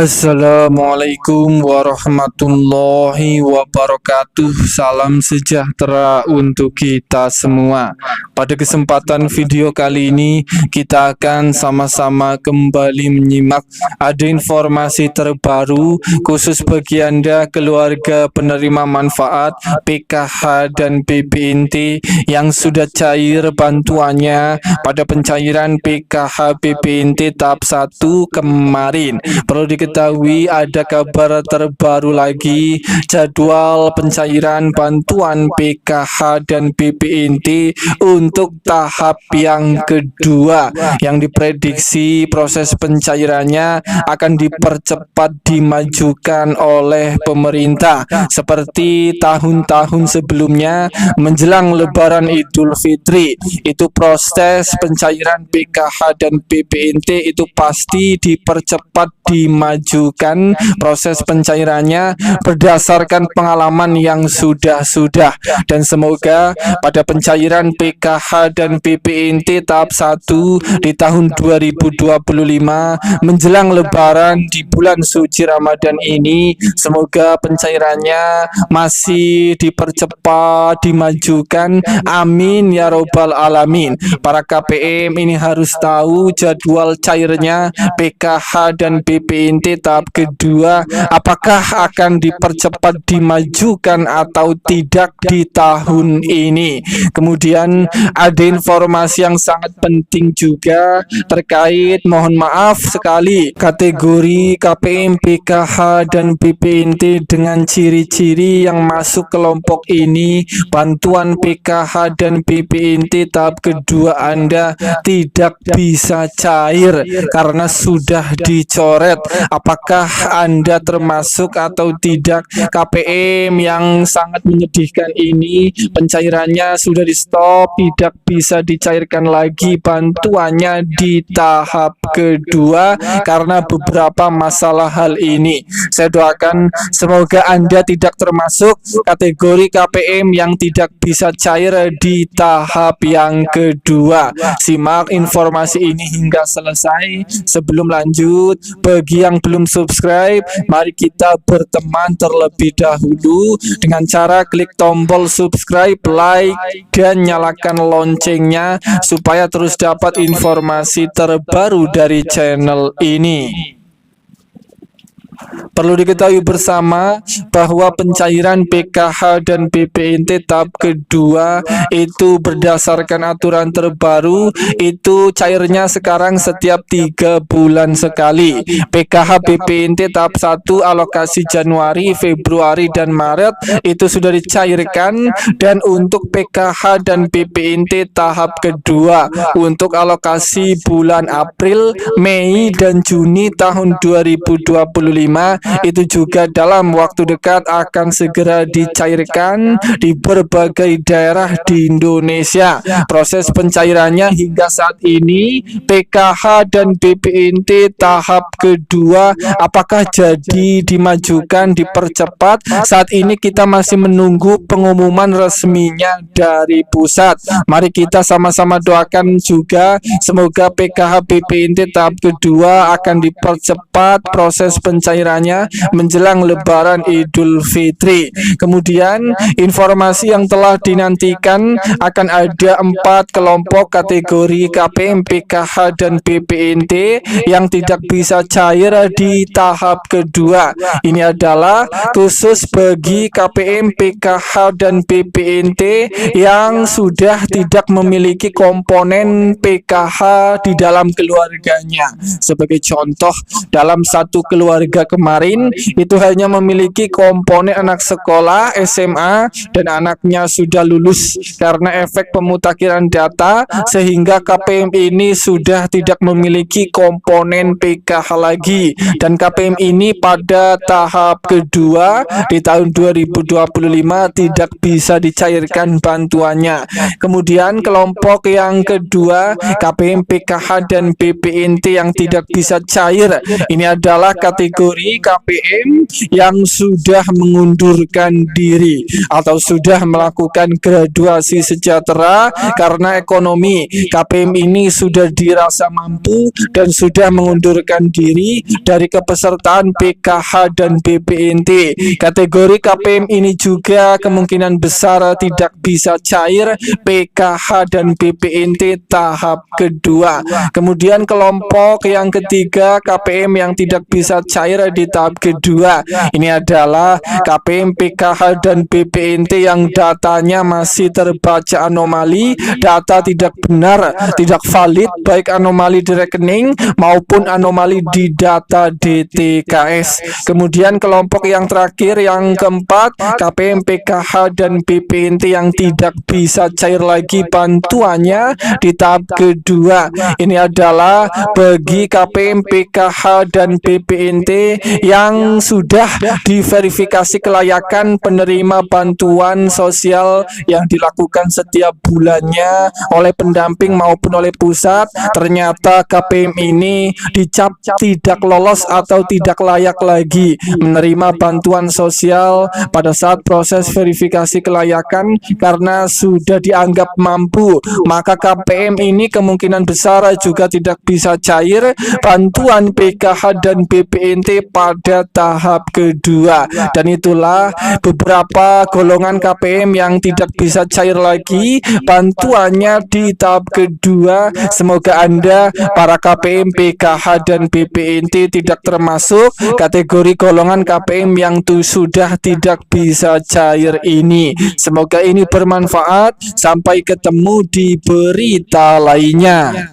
Assalamualaikum warahmatullahi wabarakatuh. Salam sejahtera untuk kita semua. Pada kesempatan video kali ini kita akan sama-sama kembali menyimak ada informasi terbaru khusus bagi Anda keluarga penerima manfaat PKH dan BPNT yang sudah cair bantuannya pada pencairan PKH BPNT tahap 1 kemarin. Perlu diketahui ada kabar terbaru lagi, jadwal pencairan bantuan PKH dan BPNT untuk tahap yang kedua yang diprediksi proses pencairannya akan dipercepat dimajukan oleh pemerintah seperti tahun-tahun sebelumnya menjelang Lebaran Idul Fitri. Itu proses pencairan PKH dan BPNT itu pasti dipercepat dimajukan proses pencairannya berdasarkan pengalaman yang sudah dan semoga pada pencairan PKH dan BPNT tahap 1 di tahun 2025 menjelang Lebaran di bulan suci Ramadan ini, semoga pencairannya masih dipercepat dimajukan, amin ya robbal alamin. Para KPM ini harus tahu jadwal cairnya PKH dan BPNT tahap kedua apakah akan dipercepat dimajukan atau tidak di tahun ini. Kemudian ada informasi yang sangat penting juga terkait, mohon maaf sekali, kategori KPM PKH dan BPNT dengan ciri-ciri yang masuk kelompok ini bantuan PKH dan BPNT tahap kedua Anda tidak bisa cair karena sudah dicoret. Apakah Anda termasuk atau tidak KPM yang sangat menyedihkan ini? Pencairannya sudah di stop, tidak bisa dicairkan lagi bantuannya di tahap kedua karena beberapa masalah hal ini. Saya doakan semoga Anda tidak termasuk kategori KPM yang tidak bisa cair di tahap yang kedua. Simak informasi ini hingga selesai. Sebelum lanjut, bagi yang belum subscribe, mari kita berteman terlebih dahulu dengan cara klik tombol subscribe, like, dan nyalakan loncengnya supaya terus dapat informasi terbaru dari channel ini. Perlu diketahui bersama bahwa pencairan PKH dan BPNT tahap kedua itu berdasarkan aturan terbaru, itu cairnya sekarang setiap 3 bulan sekali. PKH BPNT tahap 1 alokasi Januari, Februari, dan Maret itu sudah dicairkan, dan untuk PKH dan BPNT tahap kedua untuk alokasi bulan April, Mei, dan Juni tahun 2025 itu juga dalam waktu dekat akan segera dicairkan di berbagai daerah di Indonesia. Proses pencairannya hingga saat ini PKH dan BPNT tahap kedua apakah jadi dimajukan, dipercepat? Saat ini kita masih menunggu pengumuman resminya dari pusat. Mari kita sama-sama doakan juga semoga PKH BPNT tahap kedua akan dipercepat proses pencairannya menjelang Lebaran Idul Fitri. Kemudian informasi yang telah dinantikan akan ada 4 kelompok kategori KPM PKH dan BPNT yang tidak bisa cair di tahap kedua. Ini adalah khusus bagi KPM PKH dan BPNT yang sudah tidak memiliki komponen PKH di dalam keluarganya. Sebagai contoh, dalam satu keluarga kemarin itu hanya memiliki komponen anak sekolah SMA dan anaknya sudah lulus. Karena efek pemutakhiran data sehingga KPM ini sudah tidak memiliki komponen PKH lagi, dan KPM ini pada tahap kedua di tahun 2025 tidak bisa dicairkan bantuannya. Kemudian kelompok yang kedua KPM PKH dan BPNT yang tidak bisa cair, ini adalah kategori kategori KPM yang sudah mengundurkan diri atau sudah melakukan graduasi sejahtera karena ekonomi. KPM ini sudah dirasa mampu dan sudah mengundurkan diri dari kepesertaan PKH dan BPNT. Kategori KPM ini juga kemungkinan besar tidak bisa cair PKH dan BPNT tahap kedua. Kemudian kelompok yang ketiga KPM yang tidak bisa cair di tahap kedua, ini adalah KPM, PKH dan BPNT yang datanya masih terbaca anomali, data tidak benar, tidak valid, baik anomali di rekening maupun anomali di data DTKS. Kemudian kelompok yang terakhir yang keempat, KPM, PKH dan BPNT yang tidak bisa cair lagi bantuannya di tahap kedua. Ini adalah bagi KPM, PKH dan BPNT yang sudah diverifikasi kelayakan penerima bantuan sosial yang dilakukan setiap bulannya oleh pendamping maupun oleh pusat. Ternyata KPM ini dicap tidak lolos atau tidak layak lagi menerima bantuan sosial pada saat proses verifikasi kelayakan karena sudah dianggap mampu. Maka KPM ini kemungkinan besar juga tidak bisa cair bantuan PKH dan BPNT pada tahap kedua. Dan itulah beberapa golongan KPM yang tidak bisa cair lagi bantuannya di tahap kedua. Semoga Anda para KPM, PKH dan BPNT tidak termasuk kategori golongan KPM yang sudah tidak bisa cair ini. Semoga ini bermanfaat. Sampai ketemu di berita lainnya.